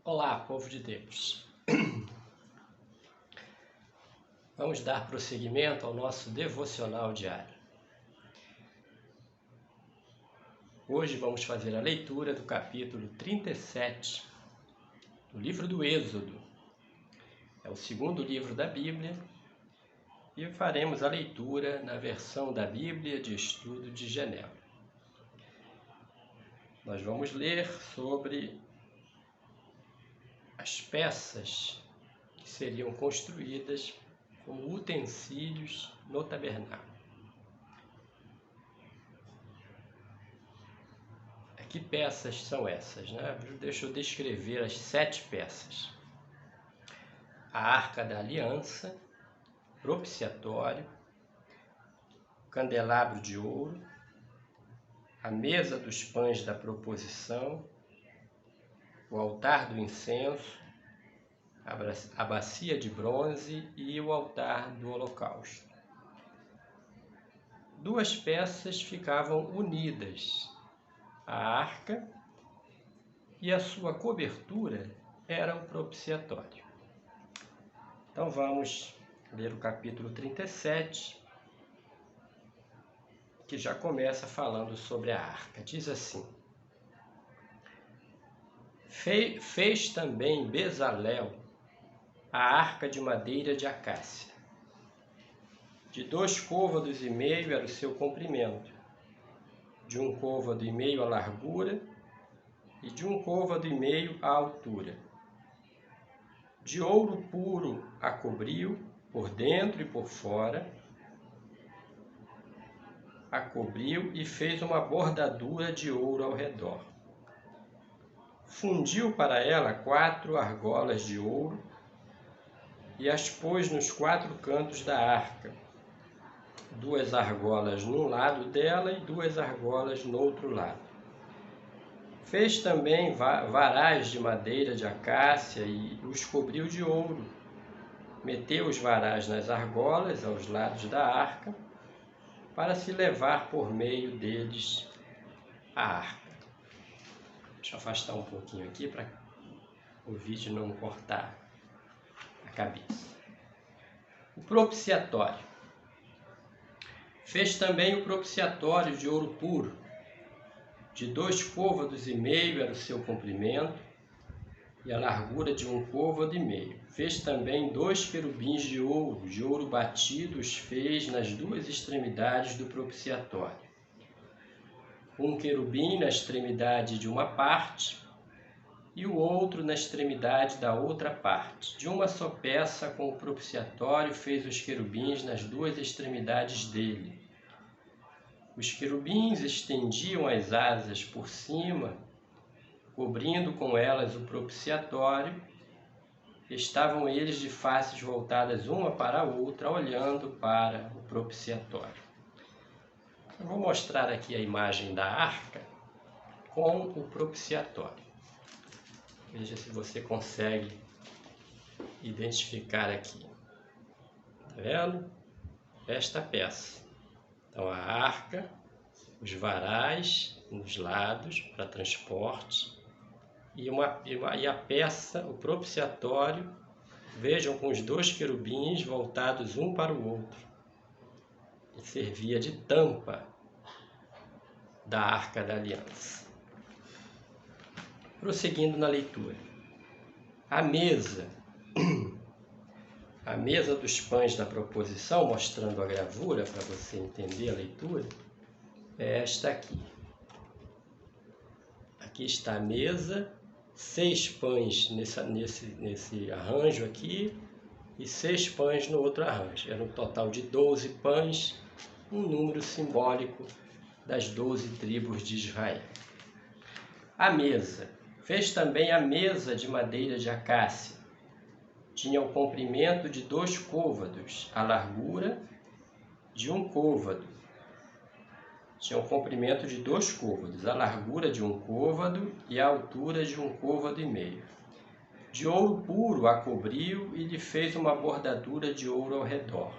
Olá, povo de Deus. Vamos dar prosseguimento ao nosso devocional diário. Hoje vamos fazer a leitura do capítulo 37 do livro do Êxodo. É o segundo livro da Bíblia e faremos a leitura na versão da Bíblia de Estudo de Genebra. Nós vamos ler sobre as peças que seriam construídas como utensílios no tabernáculo. Que peças são essas, né? Deixa eu descrever as 7 peças. A Arca da Aliança, propiciatório, candelabro de ouro, a mesa dos pães da proposição, o altar do incenso, a bacia de bronze e o altar do holocausto. 2 peças ficavam unidas. A arca e a sua cobertura era o propiciatório. Então vamos ler o capítulo 37, que já começa falando sobre a arca. Diz assim: Fez também Bezalel a arca de madeira de acácia. De 2 côvados e meio era o seu comprimento, de 1 côvado e meio a largura e de 1 côvado e meio a altura. De ouro puro a cobriu, por dentro e por fora, a cobriu e fez uma bordadura de ouro ao redor. Fundiu para ela 4 argolas de ouro e as pôs nos 4 cantos da arca, 2 argolas num lado dela e 2 argolas no outro lado. Fez também varais de madeira de acácia e os cobriu de ouro. Meteu os varais nas argolas aos lados da arca, para se levar por meio deles a arca. Deixa eu afastar um pouquinho aqui para o vídeo não cortar a cabeça. O propiciatório. Fez também o propiciatório de ouro puro. De 2 côvados e meio era o seu comprimento e a largura de 1 côvado e meio. Fez também 2 querubins de ouro batido, os fez nas 2 extremidades do propiciatório. 1 querubim na extremidade de uma parte e o outro na extremidade da outra parte. De uma só peça com o propiciatório fez os querubins nas 2 extremidades dele. Os querubins estendiam as asas por cima, cobrindo com elas o propiciatório. Estavam eles de faces voltadas uma para a outra, olhando para o propiciatório. Eu vou mostrar aqui a imagem da arca com o propiciatório. Veja se você consegue identificar aqui. Tá vendo? Esta peça. Então a arca, os varais nos lados para transporte e a peça, o propiciatório, vejam, com os 2 querubins voltados um para o outro. E servia de tampa da Arca da Aliança. Prosseguindo na leitura. A mesa dos pães da proposição, mostrando a gravura para você entender a leitura, é esta aqui. Aqui está a mesa, 6 pães nesse arranjo aqui e 6 pães no outro arranjo. Era um total de 12 pães, um número simbólico das 12 tribos de Israel. A mesa. Fez também a mesa de madeira de acácia. Tinha o comprimento de 2 côvados, a largura de 1 côvado. Tinha o comprimento de 2 côvados, a largura de 1 côvado e a altura de 1 côvado e meio. De ouro puro a cobriu e lhe fez uma bordadura de ouro ao redor.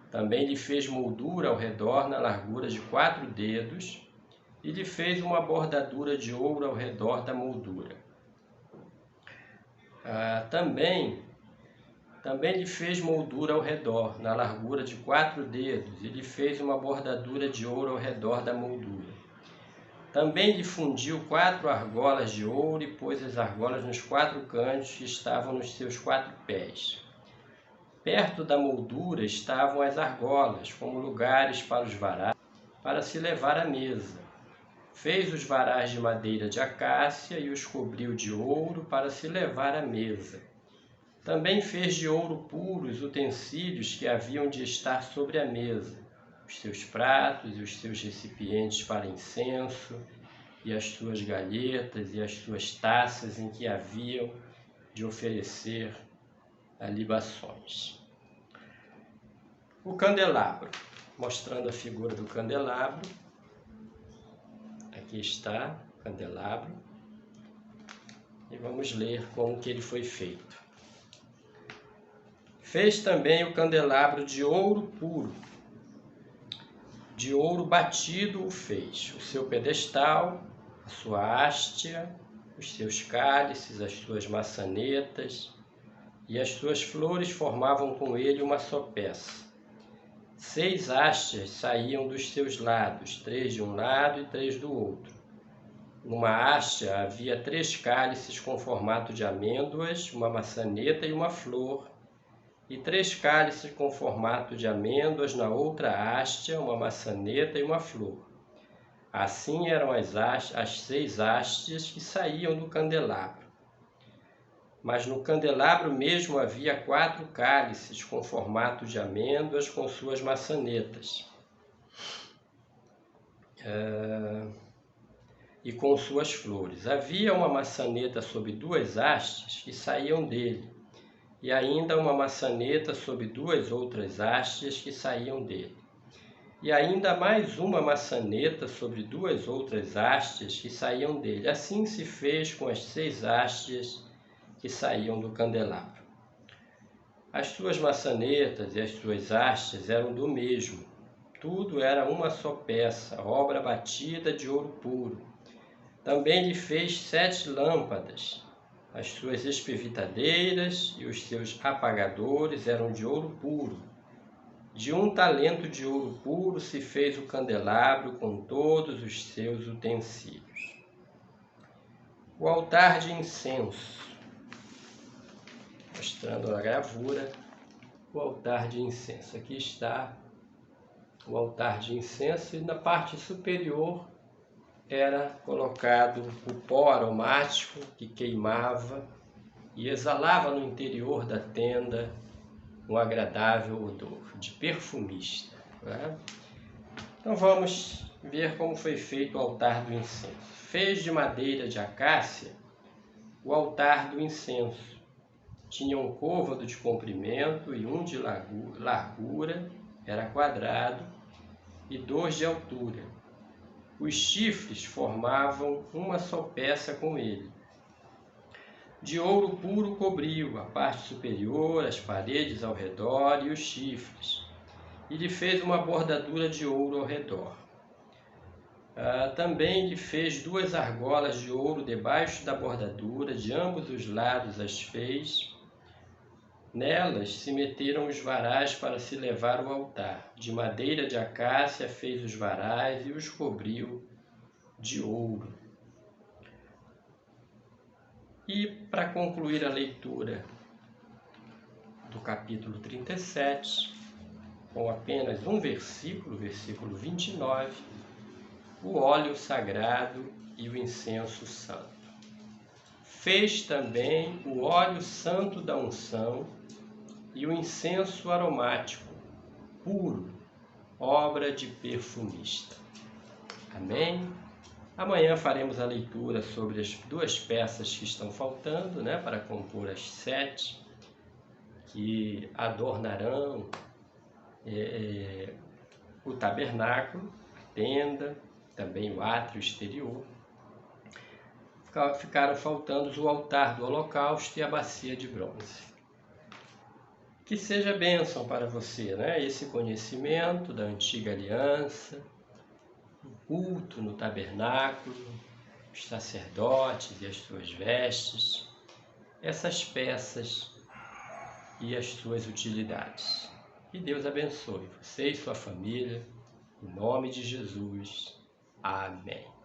Também lhe fez moldura ao redor na largura de 4 dedos e lhe fez uma bordadura de ouro ao redor da moldura. Também lhe fez moldura ao redor, na largura de 4 dedos, e lhe fez uma bordadura de ouro ao redor da moldura. Também lhe fundiu 4 argolas de ouro e pôs as argolas nos 4 cantos que estavam nos seus 4 pés. Perto da moldura estavam as argolas, como lugares para os varais, para se levar à mesa. Fez os varais de madeira de acácia e os cobriu de ouro para se levar à mesa. Também fez de ouro puro os utensílios que haviam de estar sobre a mesa, os seus pratos e os seus recipientes para incenso, e as suas galhetas e as suas taças em que haviam de oferecer libações. O candelabro, mostrando a figura do candelabro. Aqui está o candelabro. E vamos ler como que ele foi feito. Fez também o candelabro de ouro puro. De ouro batido o fez, o seu pedestal, a sua hastia, os seus cálices, as suas maçanetas e as suas flores formavam com ele uma só peça. 6 hastes saíam dos seus lados, 3 de um lado e 3 do outro. Numa haste havia 3 cálices com formato de amêndoas, uma maçaneta e uma flor, e 3 cálices com formato de amêndoas na outra haste, uma maçaneta e uma flor. Assim eram as 6 hastes que saíam do candelabro. Mas no candelabro mesmo havia 4 cálices com formato de amêndoas com suas maçanetas e com suas flores. Havia uma maçaneta sobre 2 hastes que saíam dele, e ainda uma maçaneta sobre 2 outras hastes que saíam dele. E ainda mais uma maçaneta sobre 2 outras hastes que saíam dele. Assim se fez com as 6 hastes que saíam do candelabro. As suas maçanetas e as suas hastes eram do mesmo. Tudo era uma só peça, obra batida de ouro puro. Também lhe fez 7 lâmpadas. As suas espevitadeiras e os seus apagadores eram de ouro puro. De 1 talento de ouro puro se fez o candelabro com todos os seus utensílios. O altar de incenso. Mostrando a gravura, o altar de incenso. Aqui está o altar de incenso, e na parte superior era colocado o pó aromático que queimava e exalava no interior da tenda um agradável odor de perfumista. Né? Então vamos ver como foi feito o altar do incenso. Fez de madeira de acácia o altar do incenso. Tinha um côvado de comprimento e 1 de largura, era quadrado, e 2 de altura. Os chifres formavam uma só peça com ele. De ouro puro cobriu a parte superior, as paredes ao redor e os chifres, e lhe fez uma bordadura de ouro ao redor. Também lhe fez 2 argolas de ouro debaixo da bordadura, de ambos os lados as fez. Nelas se meteram os varais para se levar ao altar. De madeira de acácia fez os varais e os cobriu de ouro. E para concluir a leitura do capítulo 37, com apenas um versículo, versículo 29, o óleo sagrado e o incenso santo. Fez também o óleo santo da unção e o incenso aromático, puro, obra de perfumista. Amém? Amanhã faremos a leitura sobre as 2 peças que estão faltando, né, para compor as 7, que adornarão o tabernáculo, a tenda, também o átrio exterior. Ficaram faltando o altar do holocausto e a bacia de bronze. Que seja bênção para você, né? Esse conhecimento da antiga aliança, o culto no tabernáculo, os sacerdotes e as suas vestes, essas peças e as suas utilidades. Que Deus abençoe você e sua família, em nome de Jesus. Amém.